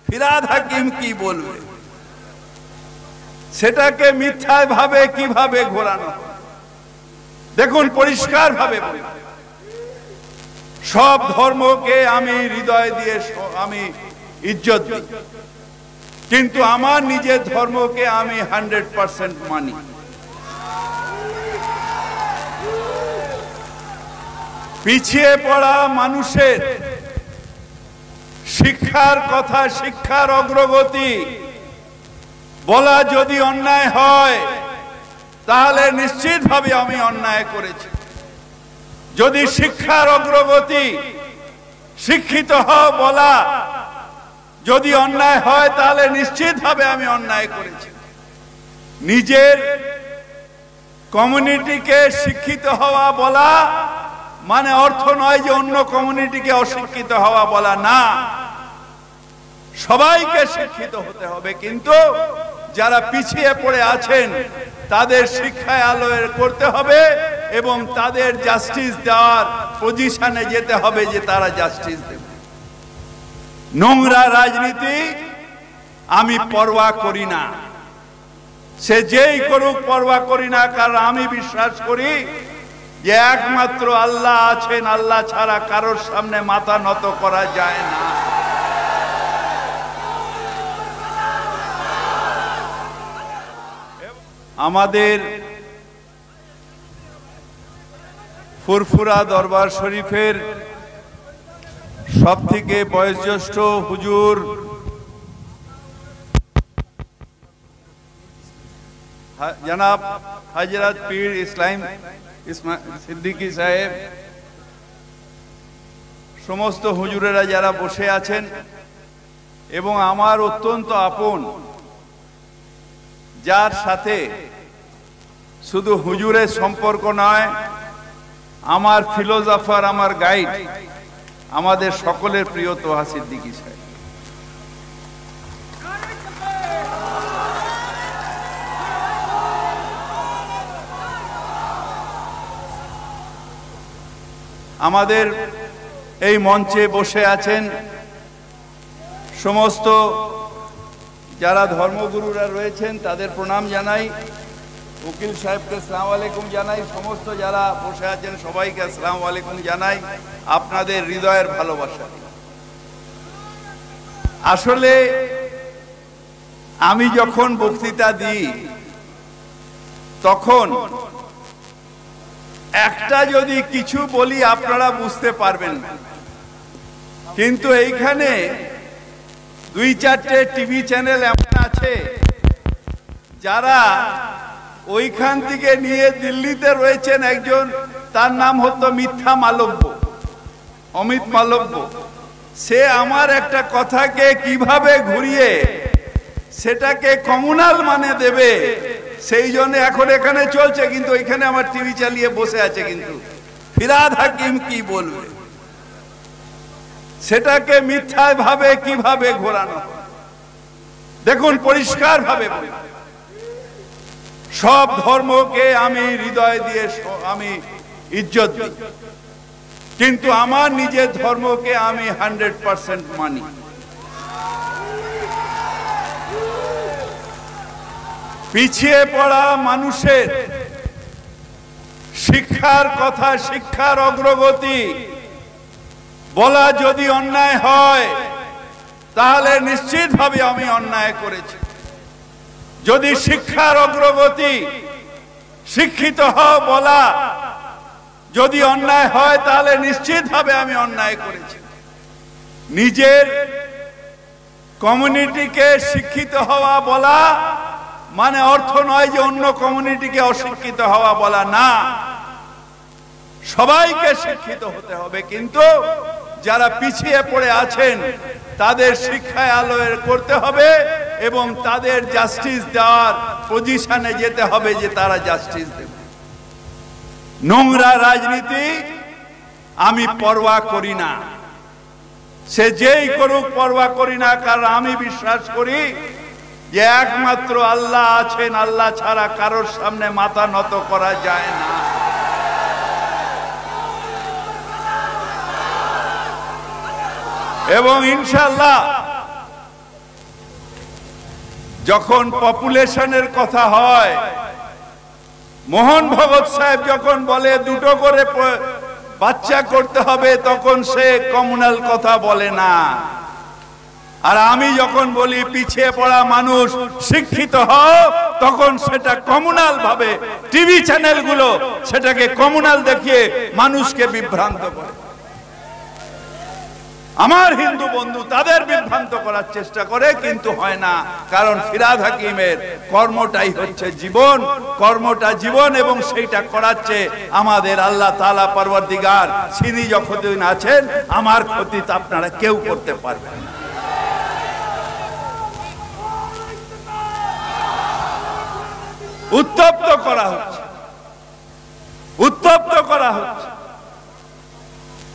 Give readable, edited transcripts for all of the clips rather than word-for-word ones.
ফিরহাদ হাকিম কি বলবে, সেটাকে মিথ্যায় ভাবে কিভাবে ঘোরানো। দেখুন পরিষ্কার ভাবে সব ধর্মকে আমি হৃদয় দিয়ে আমি ইজ্জত দিই, কিন্তু আমার নিজের ধর্মকে আমি 100% মানি। পিছিয়ে পড়া মানুষের শিক্ষার কথা, শিক্ষার অগ্রগতি বলা যদি অন্যায় হয়, তাহলে নিশ্চিতভাবে আমি অন্যায় করেছি। যদি শিক্ষার অগ্রগতি, শিক্ষিত হও বলা যদি অন্যায় হয়, তাহলে নিশ্চিতভাবে আমি অন্যায় করেছি। নিজের কমিউনিটিকে শিক্ষিত হওয়া বলা মানে অর্থ নয় যে অন্য কমিউনিটিকে অশিক্ষিত হওয়া বলা না। সবাইকে শিক্ষিত হতে হবে, কিন্তু যারা পিছিয়ে পড়ে আছেন তাদের শিক্ষায় আলোয় করতে হবে এবং তাদের জাস্টিস দেওয়ার পজিশনে যেতে হবে যে তারা জাস্টিস দেবে। নোংরা রাজনীতি আমি পরোয়া করি না, সে যেই করুক পরোয়া করি না, কারণ আমি বিশ্বাস করি যে একমাত্র আল্লাহ আছেন, আল্লাহ ছাড়া কারোর সামনে মাথা নত করা যায় না। আমাদের ফুরফুরা দরবার শরীফের সবথেকে বয়োজ্যেষ্ঠ হুজুর জনাব হযরত পীর ইসলাম সিদ্দিকী সাহেব, সমস্ত হুজুরেরা যারা বসে আছেন এবং আমার অত্যন্ত আপন, যার সাথে শুধু হুজুরের সম্পর্ক নয়, আমার ফিলোজফার, আমার গাইড, আমাদের সকলের প্রিয় তোহা সিদ্দিকী সাহেব। আমাদের এই মঞ্চে বসে আছেন সমস্ত যারা ধর্মগুরুরা রয়েছেন, তাদের প্রণাম জানাই। উকিল সাহেবকে আসসালামু আলাইকুম জানাই, সমস্ত যারা বসে আছেন সবাইকে আসসালামু আলাইকুম জানাই, আপনাদের হৃদয়ের ভালোবাসা। আসলে আমি যখন বক্তৃতা দিই তখন একটা যদি কিছু বলি আপনারা বুঝতে পারবেন না, কিন্তু এইখানে 2-4টে টিভি চ্যানেল এমন আছে যারা ওইখান থেকে নিয়ে দিল্লিতে রয়েছেন একজন, তার নাম হতো মিথ্যা মালব্য, অমিত মালব্য। সে আমার একটা কথাকে কিভাবে ঘুরিয়ে সেটাকে কমিউনাল মানে দেবে, সেই জন্য এখন এখানে চলছে, কিন্তু এখানে আমার টিভি চালিয়ে বসে আছে। কিন্তু ফিরহাদ হাকিম কি বলবে, সেটাকে মিথ্যায় ভাবে কিভাবে ঘোরানো। দেখুন পরিষ্কার ভাবে সব ধর্মকে আমি হৃদয় দিয়ে আমি ইজ্জত দিই, কিন্তু আমার নিজের ধর্মকে আমি 100% মানি। পিছিয়ে পড়া মানুষের শিক্ষার কথা, শিক্ষার অগ্রগতি বলা যদি অন্যায় হয়, তাহলে নিশ্চিতভাবে আমি অন্যায় করেছি। যদি শিক্ষার অগ্রগতি, শিক্ষিত হও বলা যদি অন্যায় হয়, তাহলে নিশ্চিতভাবে আমি অন্যায় করেছি। নিজের কমিউনিটিকে শিক্ষিত হওয়া বলা মানে অর্থ নয় যে অন্য কমিউনিটিকে অশিক্ষিত হওয়া বলা না। সবাইকে শিক্ষিত হতে হবে, কিন্তু যারা পিছিয়ে পড়ে আছেন তাদের শিক্ষায় আলোয় করতে হবে এবং তাদের জাস্টিস দেওয়ার পজিশনে যেতে হবে যে তারা জাস্টিস দেবে। নোংরা রাজনীতি আমি পরোয়া করি না, সে যেই করুক পরোয়া করি না, কারণ আমি বিশ্বাস করি যে একমাত্র আল্লাহ আছেন, আল্লাহ ছাড়া কারোর সামনে মাথা নত করা যায় না। এবং ইনশাআল্লাহ যখন পপুলেশনের কথা হয়, মোহন ভগত সাহেব যখন বলে 2টো করে বাচ্চা করতে হবে, তখন সে কমিউনাল কথা বলে না। আর আমি যখন বলি পিছিয়ে পড়া মানুষ শিক্ষিত হও, তখন সেটা কমিউনাল ভাবে টিভি চ্যানেলগুলো সেটাকে কমিউনাল দেখিয়ে মানুষকে বিভ্রান্ত করে। আমার হিন্দু বন্ধু তাদের বিভ্রান্ত করার চেষ্টা করে, কিন্তু হয় না, কারণ ফিরহাদ হাকিমের কর্মটাই হচ্ছে জীবন, কর্মটা জীবন, এবং সেইটা করাচ্ছে আমাদের আল্লাহ তাআলা পরওয়ারদিগার। তিনি যতদিন আছেন আমার ক্ষতি তা আপনারা কেউ করতে পারবেন না। উত্তপ্ত করা হচ্ছে, উত্তপ্ত করা হচ্ছে।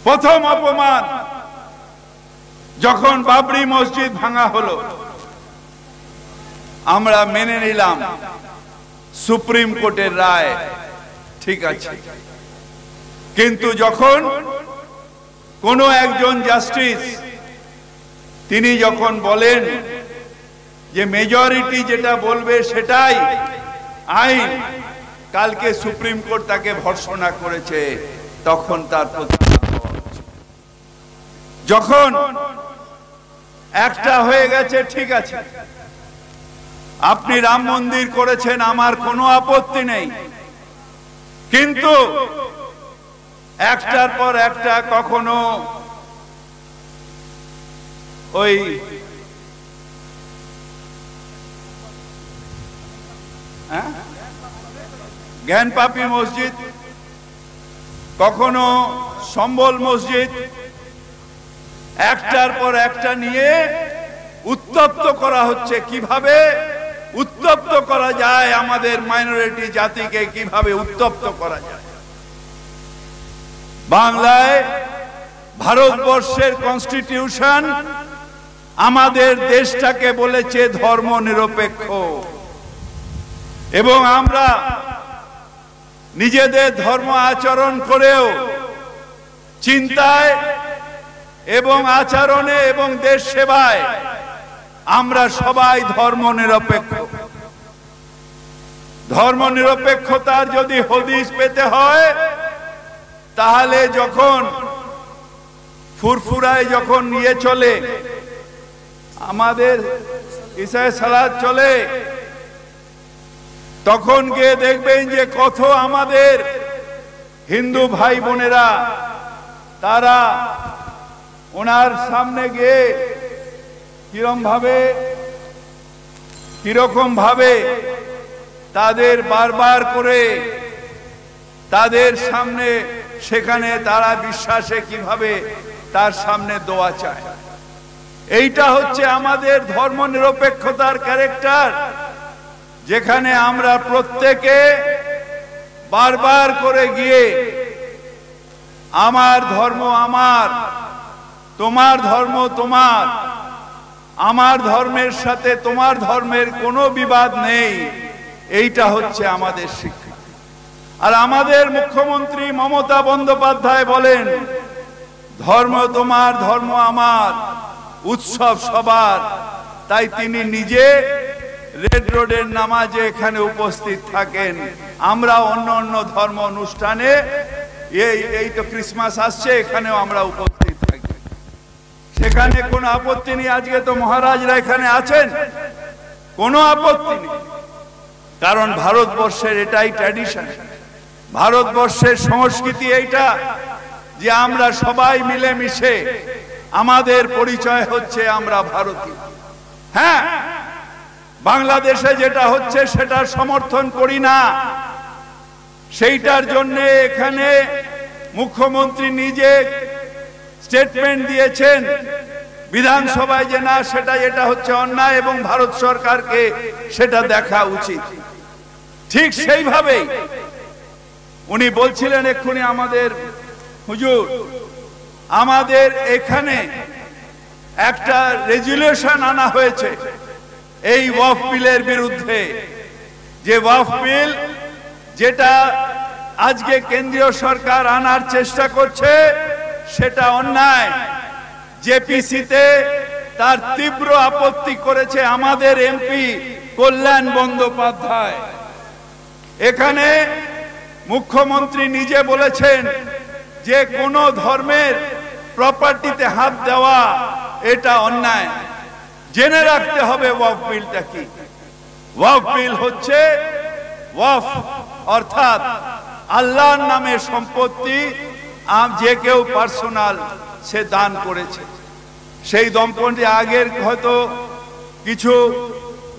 প্রথম অপমান যখন বাবরি মসজিদ ভাঙা হলো, আমরা মেনে নিলাম সুপ্রিম কোর্টের রায়, ঠিক আছে। কিন্তু যখন কোনো একজন জাস্টিস তিনি যখন বলেন যে মেজরিটি যেটা বলবে সেটাই আইন, কালকে সুপ্রিম কোর্ট তাকে ভর্ৎসনা করেছে, তখন তার প্রতিবাদ হচ্ছে। যখন একটা হয়ে গেছে, ঠিক আছে, আপনি রাম মন্দির করেছেন, আমার কোনো আপত্তি নেই, কিন্তু একটার পর একটা কখনো ওই জ্ঞানপাপী মসজিদ, কখনো সম্বল মসজিদ, একটার পর একটা নিয়ে উত্তপ্ত করা হচ্ছে। কিভাবে উত্তপ্ত করা যায়, আমাদের মাইনরিটি জাতিকে কিভাবে উত্তপ্ত করা যায়। বাংলায় ভারতবর্ষের কনস্টিটিউশন আমাদের দেশটাকে বলেছে ধর্ম নিরপেক্ষ, এবং আমরা নিজেদের ধর্ম আচরণ করেও চিন্তায় এবং আচরণে এবং দেশ সেবায় আমরা সবাই ধর্ম নিরপেক্ষ। ধর্ম নিরপেক্ষতার যদি হদিশ পেতে হয়, তাহলে যখন ফুরফুরায় যখন নিয়ে চলে, আমাদের ঈশায় সালাত চলে, তখন গিয়ে দেখবেন যে কত আমাদের হিন্দু ভাই বোনেরা তারা ওনার সামনে গিয়ে কিরকম ভাবে তাদের বারবার করে তাদের সামনে, সেখানে তারা বিশ্বাসে কিভাবে তার সামনে দোয়া চায়। এইটা হচ্ছে আমাদের ধর্ম নিরপেক্ষতার ক্যারেক্টার, যেখানে আমরা প্রত্যেকে বারবার করে গিয়ে আমার ধর্ম আমার, তোমার ধর্ম তোমার, আমার ধর্মের সাথে তোমার ধর্মের কোনো বিবাদ নেই, এইটা হচ্ছে আমাদের শিক্ষা। আর আমাদের মুখ্যমন্ত্রী মমতা বন্দ্যোপাধ্যায় বলেন ধর্ম তোমার ধর্ম আমার, উৎসব সবার। তাই তিনি নিজে রেড রোডের নামাজে এখানে উপস্থিত থাকেন। আমরা অন্য অন্য ধর্ম অনুষ্ঠানে, এই তো ক্রিসমাস আসছে, এখানেও আমরা উপস্থিত থাকি, সেখানে কোনো আপত্তি নেই। আজকে তো মহারাজরা এখানে আছেন, কোনো আপত্তি নেই, কারণ ভারতবর্ষের এটাই ট্র্যাডিশন, ভারতবর্ষের সংস্কৃতি এইটা, যে আমরা সবাই মিলেমিশে, আমাদের পরিচয় হচ্ছে আমরা ভারতীয়। হ্যাঁ, বাংলাদেশে যেটা হচ্ছে সেটা সমর্থন করি না, সেইটার জন্য এখানে মুখ্যমন্ত্রী নিজে স্টেটমেন্ট দিয়েছেন বিধানসভায় যে না, সেটা এটা হচ্ছে অন্যায় এবং ভারত সরকারকে সেটা দেখা উচিত। ঠিক সেইভাবেই উনি বলছিলেন এক্ষুনি আমাদের হুজুর, আমাদের এখানে একটা রেজুলেশন আনা হয়েছে এই ওয়াকফ বিলের বিরুদ্ধে, যে ওয়াকফ বিল যেটা আজকে কেন্দ্রীয় সরকার আনার চেষ্টা করছে সেটা অন্যায়। জেপিসিতে তার তীব্র আপত্তি করেছে আমাদের এমপি কল্যাণ বন্দ্যোপাধ্যায়। এখানে মুখ্যমন্ত্রী নিজে বলেছেন যে কোনো ধর্মের প্রপার্টিতে হাত দেওয়া এটা অন্যায়। জেনে রাখতে হবে ওয়াকফ বিলটা কি। ওয়াকফ বিল হচ্ছে ওয়াকফ অর্থাৎ আল্লাহর নামে সম্পত্তি যে কেউ পার্সোনাল সে দান করেছে। সেই দম্পতি আগের হয়তো কিছু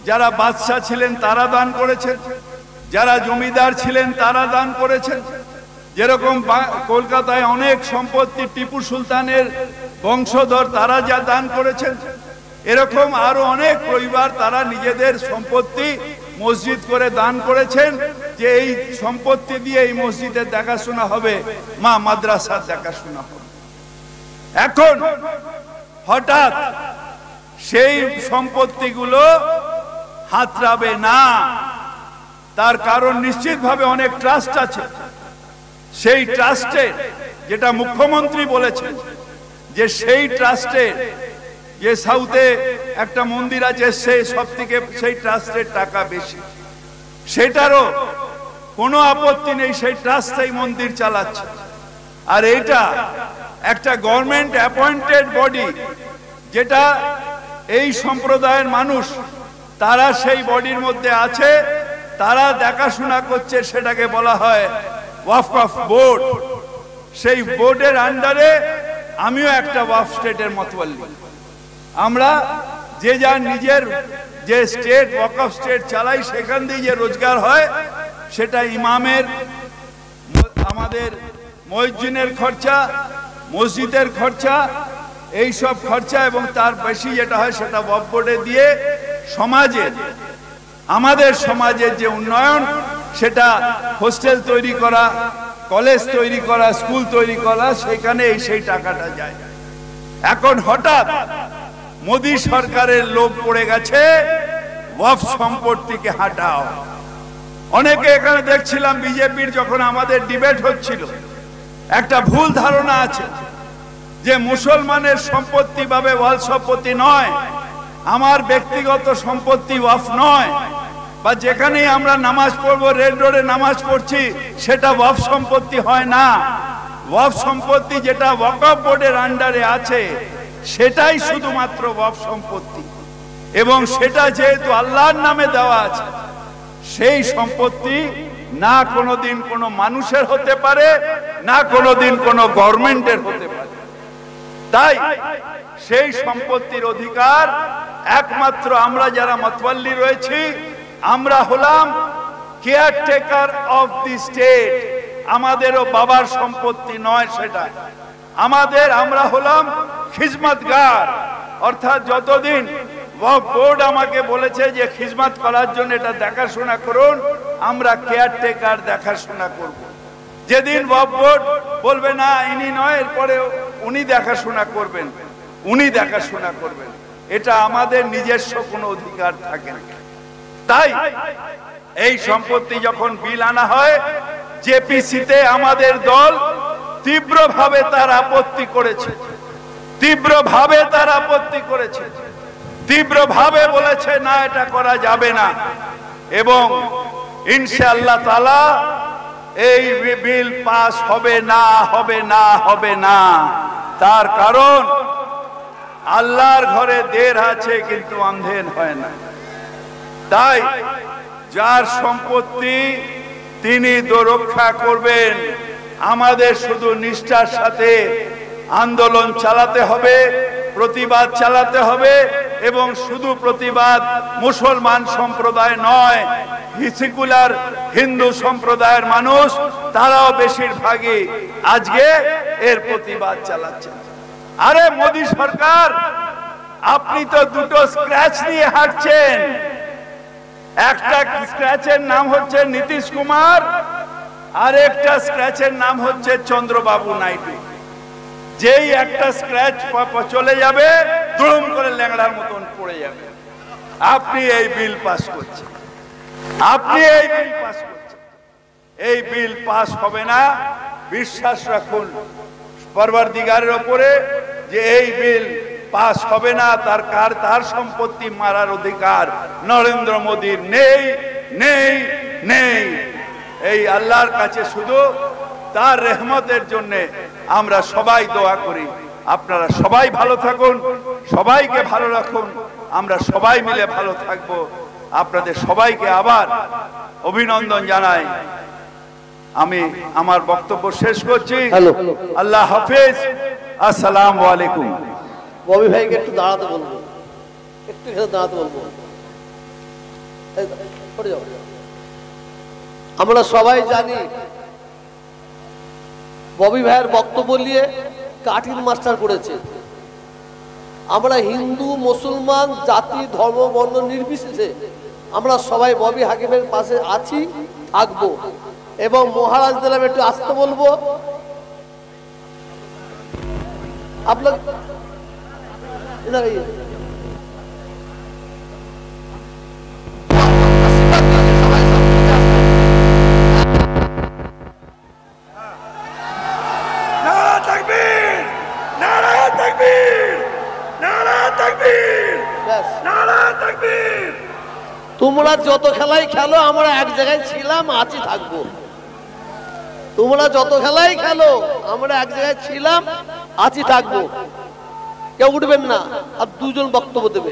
যারা বাদশা ছিলেন তারা দান করেছেন, যারা জমিদার ছিলেন তারা দান করেছেন। যেরকম কলকাতায় অনেক সম্পত্তি টিপু সুলতানের বংশধর তারা যা দান করেছেন, এরকম আরো অনেক পরিবার তারা নিজেদের সম্পত্তি মসজিদ করে দান করেছেন যে এই সম্পত্তি দিয়ে এই মসজিদের দেখাশোনা হবে, মা মাদ্রাসার দেখাশোনা হবে। এখন হঠাৎ সেই সম্পত্তিগুলো হাতড়াবে না, তার কারণ নিশ্চিতভাবে অনেক ট্রাস্ট আছে। সেই ট্রাস্টে যেটা মুখ্যমন্ত্রী বলেছেন যে সেই ট্রাস্টে যে সাউথে একটা মন্দির আছে সেই সব থেকে সেই ট্রাস্টের টাকা বেশি, সেটারও কোনো আপত্তি নেই, সেই ট্রাস্ট সেই মন্দির চালাচ্ছে। আর এটা একটা গভর্নমেন্ট অ্যাপয়েন্টেড বডি, যেটা এই সম্প্রদায়ের মানুষ তারা সেই বডির মধ্যে আছে, তারা দেখাশোনা করছে, সেটাকে বলা হয় ওয়াকফ বোর্ড। সেই বোর্ডের আন্ডারে আমিও একটা ওয়াকফ স্টেটের মতওয়াল্লি। আমরা যে যার নিজের যে স্টেট ওয়াকফ স্টেট চালাই, সেখান দিয়ে যে রোজগার হয় সেটা ইমামের, আমাদের মুয়াজ্জিনের খরচা, মসজিদের খরচা, এই সব খরচা এবং তার বেশি যেটা হয় সেটা ওয়াকফ বোর্ডে দিয়ে সমাজের, আমাদের সমাজের যে উন্নয়ন, সেটা হোস্টেল তৈরি করা, কলেজ তৈরি করা, স্কুল তৈরি করা, সেখানে সেই টাকাটা যায়। এখন হঠাৎ মোদী সরকারের লোভ পড়ে গেছে ওয়াকফ সম্পত্তিকে হাটাও। অনেকে এখানে দেখছিলাম বিজেপির যখন আমাদের ডিবেট হচ্ছিল, একটা ভুল ধারণা আছে যে মুসলমানের সম্পত্তি ভাবে ওয়াকফ সম্পত্তি নয়, আমার ব্যক্তিগত সম্পত্তি ওয়াকফ নয়, বা যেখানেই আমরা নামাজ পড়বো, রেড রোডে নামাজ পড়ছি, সেটা ওয়াকফ সম্পত্তি হয় না। ওয়াকফ সম্পত্তি যেটা ওয়াকফ বোর্ডের আন্ডারে আছে সেটাই শুধুমাত্র ওয়াকফ সম্পত্তি, এবং সেটা যেহেতু আল্লাহর নামে দেওয়া আছে, সেই সম্পত্তি না কোনোদিন কোনো মানুষের হতে পারে, না কোনোদিন কোনো গভর্নমেন্টের হতে পারে। তাই সেই সম্পত্তির অধিকার একমাত্র আমরা যারা মতওয়াল্লি রয়েছি, আমরা হলাম কেয়ারটেকার অফ দি স্টেট। আমাদেরও বাবার সম্পত্তি নয় সেটা, আমাদের, আমরা হলাম খিজমতগার। অর্থাৎ যতদিন ওয়াকফ বোর্ড আমাকে বলেছে যে খিজমত করার জন্য এটা দেখাশোনা করুন, আমরা কেয়ারটেকার দেখাশোনা করব। যেদিন ওয়াকফ বোর্ড বলবে না ইনি নয়, এরপরে উনি দেখাশোনা করবেন, উনি দেখাশোনা করবেন, এটা আমাদের নিজস্ব কোনো অধিকার থাকে না। তাই এই সম্পত্তি যখন বিল আনা হয়, জেপিসিতে আমাদের দল তীব্রভাবে তার আপত্তি করেছে, তীব্রভাবে তার আপত্তি করেছে, তীব্রভাবে বলেছে না এটা করা যাবে না। এবং ইনশাআল্লাহ তাআলা এই বিল পাস হবে না, হবে না, হবে না। তার কারণ আল্লাহর ঘরে দের আছে কিন্তু অন্ধের হয় না। তাই যার সম্পত্তি তিনি তো রক্ষা করবেন। আমাদের শুধু নিষ্ঠার সাথে আন্দোলন চালাতে হবে, প্রতিবাদ চালাতে হবে, এবং শুধু প্রতিবাদ মুসলমান সম্প্রদায় নয়, সেকুলার হিন্দু সম্প্রদায়ের মানুষ তারাও বেশিরভাগই আজকে এর প্রতিবাদ চালাচ্ছেন। আরে মোদী সরকার, আপনি তো দুটো স্ক্র্যাচ নিয়ে হাঁটছেন। একটা স্ক্র্যাচের নাম হচ্ছে নীতিশ কুমার, আর একটা স্ক্র্যাচের নাম হচ্ছে চন্দ্রবাবু নাইডু। যেই একটা স্ক্র্যাচ চলে যাবে, দুম করে ল্যাংড়ার মতন পড়ে যাবে। আপনি এই বিল পাস করছেন, আপনি এই বিল পাস করছেন। এই বিল পাস হবে না। বিশ্বাস রাখুন পরওয়ারদিগারের উপরে যে এই বিল পাস হবে না, তার সম্পত্তি মারার অধিকার নরেন্দ্র মোদীর নেই নেই নেই। এই আল্লাহর কাছে শুধু তার রহমতের জন্য আমরা সবাই দোয়া করি। আপনারা সবাই ভালো থাকুন, সবাইকে ভালো রাখুন, আমরা সবাই মিলে ভালো থাকব। আপনাদের সবাইকে আবার অভিনন্দন জানাই। আমি আমার বক্তব্য শেষ করছি। আল্লাহ হাফেজ, আসসালামু আলাইকুম। ববি ভাইকে একটু দাঁড়াতে বলবো, একটু দাঁড়াতে বলবো। আমরা সবাই জানি ববি ভাইয়ের বক্তব্য নিয়ে কাঠিন মাস্টার করেছে। আমরা হিন্দু মুসলমান জাতি ধর্ম বর্ণ নির্বিশেষে আমরা সবাই ববি হাকিমের পাশে আছি, থাকবো। এবং মহারাজদের আমি একটু আসতে বলবো। আপনার তোমরা যত খেলাই খেলো, আমরা এক জায়গায় ছিলাম, আছি, থাকবো। তোমরা যত খেলাই খেলো, আমরা এক জায়গায় ছিলাম, আছি, থাকবো। কেউ উঠবেন না, আর দুজন বক্তব্য দেবে।